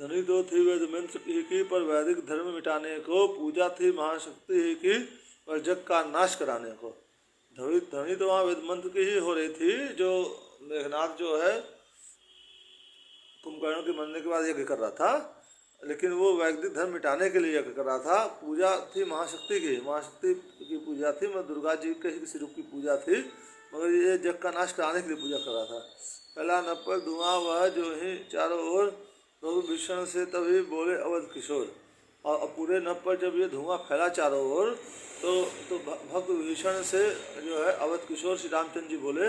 धनी तो थी वेद मंत्र की पर वैदिक धर्म मिटाने को, पूजा थी महाशक्ति ही की पर जग का नाश कराने को। धनी तो वहाँ वेद मंत्र की ही हो रही थी, जो मेघनाथ जो है कुंभकर्ण के मरने के बाद यज्ञ कर रहा था, लेकिन वो वैदिक धर्म मिटाने के लिए यज्ञ कर रहा था। पूजा थी महाशक्ति की, महाशक्ति की पूजा थी, मतलब दुर्गा जी के ही स्वरूप की पूजा थी, मगर ये जग का नाश कराने के लिए पूजा कर रहा था। पहला नप्पर धुआं वह जो ही चारों ओर, प्रभु भीषण से तभी बोले अवध किशोर। और पूरे नप्पर जब ये धुआं फैला चारों ओर, तो भक्त भीषण से जो है अवध किशोर श्री रामचंद्र जी बोले,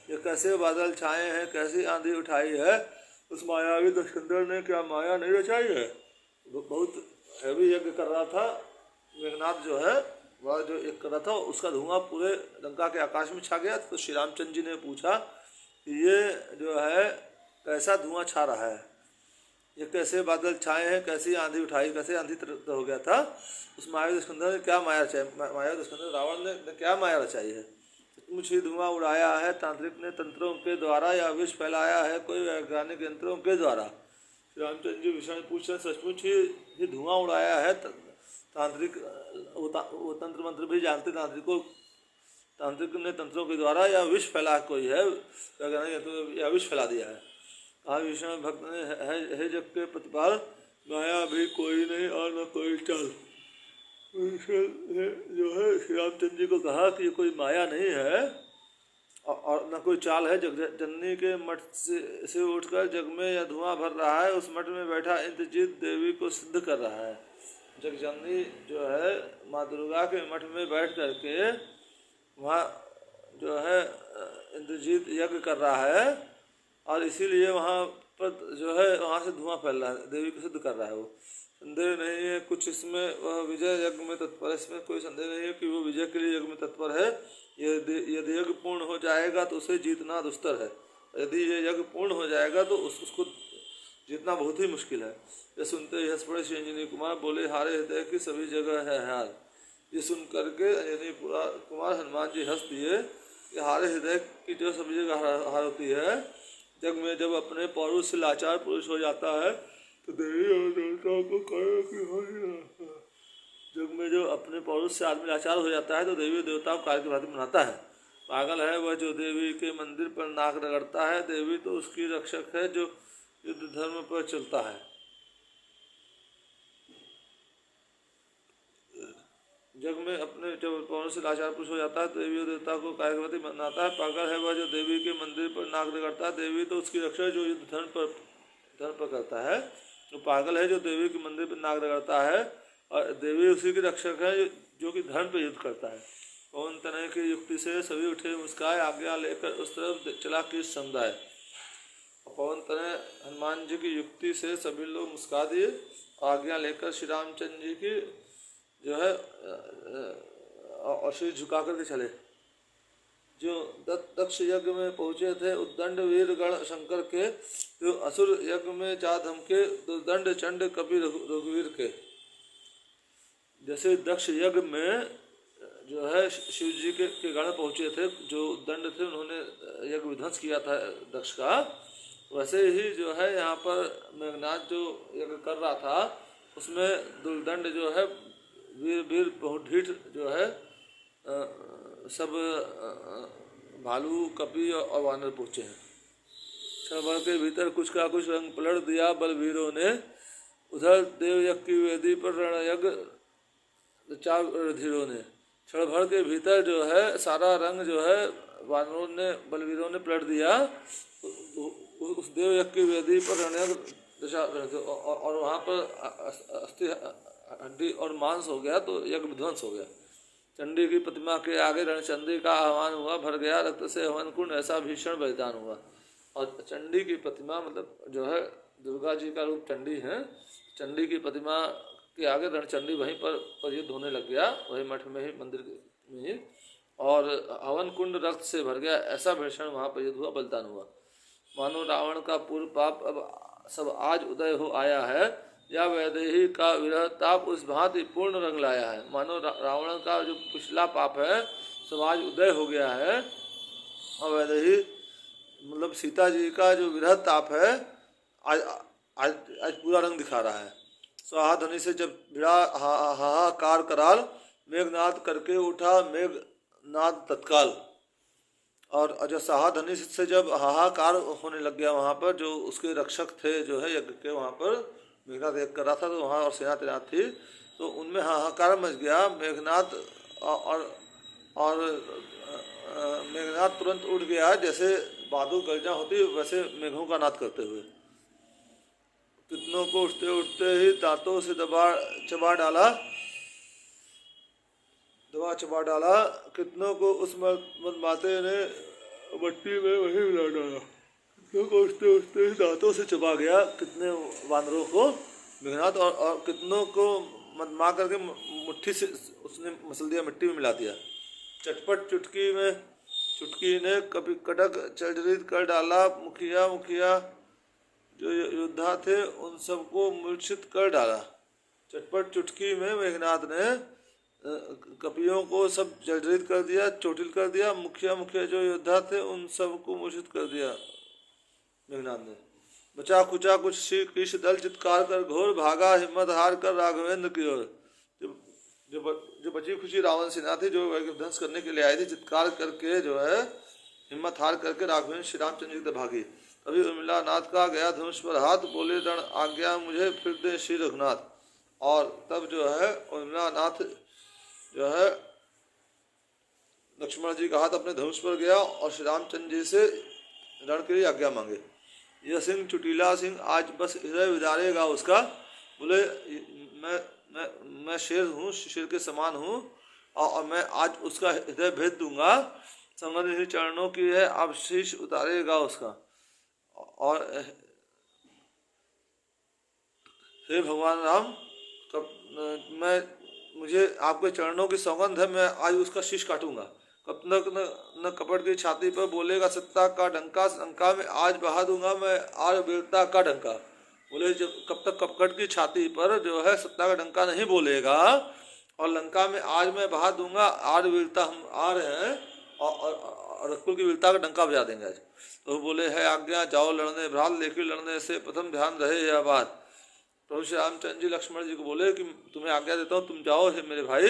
ये कैसे बादल छाए हैं, कैसी आंधी उठाई है, उस मायावी दुष्कंदर ने क्या माया नहीं रचाई है। बहुत हैवी यज्ञ कर रहा था मेघनाथ जो है, वह जो यज्ञ कर रहा था उसका धुआं पूरे लंका के आकाश में छा गया। तो श्री रामचंद्र जी ने पूछा कि ये जो है कैसा धुआं छा रहा है, ये कैसे बादल छाए हैं, कैसी आंधी उठाई, कैसे आंधी हो गया था, उस मायावी दुष्कंदर ने क्या माया रचाई, मायावी दुष्कंदर रावण ने क्या माया रचाई है। सचमुच ही धुआं उड़ाया है तांत्रिक ने तंत्रों के द्वारा, या विष फैलाया है कोई वैज्ञानिक यंत्रों के द्वारा। श्री रामचंद्र जी विषय पूछ रहे, सचमुच ही धुआं उड़ाया है तांत्रिक, वो तंत्र मंत्र भी जानते तांत्रिक ने तंत्रों के द्वारा, या विष फैला कोई है वैज्ञानिक यंत्रों, या विष फैला दिया है। कहा विष्णु भक्त ने, है जग के प्रतिपाल, माया भी कोई नहीं और न कोई चाल। जो है श्री रामचंद्र जी को कहा कि ये कोई माया नहीं है और न कोई चाल है। जग जननी के मठ से उठकर जग में यह धुआं भर रहा है, उस मठ में बैठा इंद्रजीत देवी को सिद्ध कर रहा है। जग जननी जो है माँ दुर्गा के मठ में बैठ करके वहाँ जो है इंद्रजीत यज्ञ कर रहा है, और इसीलिए वहाँ पर जो है वहाँ से धुआं फैल रहा है, देवी को सिद्ध कर रहा है। वो संदेह नहीं है कुछ इसमें, वह विजय यज्ञ में तत्पर है, इसमें कोई संदेह नहीं है कि वो विजय के लिए यज्ञ में तत्पर है। यदि यज्ञ पूर्ण हो जाएगा तो उसे जीतना दुस्तर है, यदि ये यज्ञ पूर्ण हो जाएगा तो उसको जीतना बहुत ही मुश्किल है। ये सुनते ही हंस पड़े श्री अंजनी कुमार, बोले हारे हृदय की सभी जगह है हार। ये सुन करके अंजनी कुमार हनुमान जी हंस दिए कि हारे हृदय की जो सभी जगह हार होती है। जग में जब अपने पौरुष से लाचार पुरुष हो जाता है तो देवी और देवताओं को कहे कि हो ही रहा है। जग में जो अपने पौरुष से आदमी लाचार हो जाता है तो देवी देवताओं को कार्य की भांति मनाता है। पागल है वह जो देवी के मंदिर पर नाक रगड़ता है, देवी तो उसकी रक्षक है जो युद्ध धर्म पर चलता है। जग में अपने जब पौरुष से लाचार पुरुष हो जाता है तो देवी और देवता को कार्य की भांति मनाता है। पागल है वह जो देवी के मंदिर पर नाक रगड़ता है, देवी तो उसकी रक्षक है जो युद्ध धर्म पर करता है। तो पागल है जो देवी के मंदिर पर नाक रगड़ता है, और देवी उसी की रक्षक है जो कि धर्म पर युद्ध करता है। पवन तनय की युक्ति से सभी उठे मुस्काए, आज्ञा लेकर उस तरफ चला किस समुदाय। पवन तनय हनुमान जी की युक्ति से सभी लोग मुस्का दिए, आज्ञा लेकर श्री रामचंद्र जी की जो है और सिर झुका करके चले। जो दक्ष यज्ञ में पहुँचे थे उद्दंड वीर गण शंकर के, जो असुर यज्ञ में जा धमके दुर्दंड चंड कपि रघुवीर के। जैसे दक्ष यज्ञ में जो है शिव जी के गण पहुँचे थे, जो उद्दंड थे उन्होंने यज्ञ विध्वंस किया था दक्ष का, वैसे ही जो है यहाँ पर मेघनाथ जो यज्ञ कर रहा था उसमें दुर्दंड जो है वीर बहुत ढीठ जो है सब भालू कपि और वानर पहुँचे हैं। क्षण के भीतर कुछ का कुछ रंग पलट दिया बलवीरों ने, उधर देवयज्ञ की वेदी पर रणयज्ञ रचा रणधीरों ने। क्षण भर के भीतर जो है सारा रंग जो है वानरों ने बलवीरों ने पलट दिया, उस देवयज्ञ की वेदी पर रणयज्ञ रचा, और वहाँ पर अस्थि हड्डी और मांस हो गया तो यज्ञ विध्वंस हो गया। चंडी की प्रतिमा के आगे रणचंडी का आह्वान हुआ, भर गया रक्त से हवन कुंड, ऐसा भीषण बलिदान हुआ। और चंडी की प्रतिमा मतलब जो है दुर्गा जी का रूप चंडी है, चंडी की प्रतिमा के आगे रणचंडी वहीं पर युद्ध होने लग गया, वही मठ में ही मंदिर में ही, और हवन कुंड रक्त से भर गया, ऐसा भीषण वहाँ पर युद्ध हुआ, बलिदान हुआ। मानो रावण का पूर्व पाप अब सब आज उदय हो आया है, या वैदेही का विरह ताप उस भांति पूर्ण रंग लाया है। मानो रावण का जो पिछला पाप है सब आज उदय हो गया है, और वैदेही मतलब सीता जी का जो विरह ताप है आज आज पूरा रंग दिखा रहा है। स्वाहा ध्वनि से जब भिड़ा हाहाकार कराल, मेघनाद करके उठा मेघनाद तत्काल। और जो स्वाहा ध्वनि से जब हाहाकार होने लग गया वहाँ पर, जो उसके रक्षक थे जो है यज्ञ के, वहाँ पर मेघनाद यज्ञ कर रहा था तो वहाँ और सेना तैनात थी, तो उनमें हाहाकार मच गया। मेघनाद और मेघनाद तुरंत उठ गया, जैसे बादल गर्जना होती वैसे मेघों का नाद करते हुए। कितनों को उठते उठते ही दांतों से चबा डाला, कितनों को उस मदमाते ने मट्टी में वही मिला डाला। कितनों को उठते उठते ही दांतों से चबा गया, कितने वानरों को मेघनाद, और कितनों को मदमा करके मुट्ठी से उसने मसल दिया, मिट्टी में मिला दिया। चटपट चुटकी ने कभी कटक चरित कर डाला, मुखिया जो योद्धा थे उन सबको मूर्छित कर डाला। चटपट चुटकी में मेघनाद ने कपियों को सब जर्जरित कर दिया, चोटिल कर दिया। मुखिया जो योद्धा थे उन सबको मूर्छित कर दिया मेघनाद ने। बचा खुचा कुछ श्री कृष्ण दल चित्कार कर घोर भागा, हिम्मत हार कर राघवेंद्र की ओर। जो बची खुशी रावण सेना थी जो ध्वंस करने के लिए आई थी, चित्कार करके जो है हिम्मत हार करके राघवेंद्र श्री रामचंद्र जी की भागी। तभी उर्मिला नाथ का गया धनुष पर हाथ, बोले रण आज्ञा मुझे फिर दे श्री रघुनाथ। और तब जो है उर्मिला नाथ जो है लक्ष्मण जी का हाथ अपने धनुष पर गया और श्री रामचंद्र जी से रण के लिए आज्ञा मांगे। यह सिंह चुटीला सिंह आज बस हृदय विदारेगा उसका। बोले मैं शेर हूँ, शेर के समान हूँ, और मैं आज उसका हृदय भेद दूंगा। संगत चरणों की है अब शीश उतारेगा उसका। और हे भगवान राम, मुझे आपके चरणों की सौगंध है, मैं आज उसका शीश काटूंगा। कब तक न कपट की छाती पर बोलेगा सत्ता का डंका, लंका में आज बहा दूंगा मैं आर वीरता का डंका। बोले जब कब तक कपट की छाती पर जो है सत्ता का डंका नहीं बोलेगा, और लंका में आज मैं बहा दूंगा आर वीरता, हम आ रहे हैं और रघुकुल की वीरता का डंका बजा देंगे आज। तो बोले है आज्ञा जाओ लड़ने भ्रात, लेकिन लड़ने से प्रथम ध्यान रहे यह बात। प्रभु श्री रामचंद्र जी लक्ष्मण जी को बोले कि तुम्हें आज्ञा देता हूँ, तुम जाओ है मेरे भाई,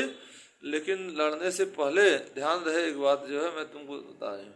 लेकिन लड़ने से पहले ध्यान रहे एक बात जो है मैं तुमको बता रही हूँ।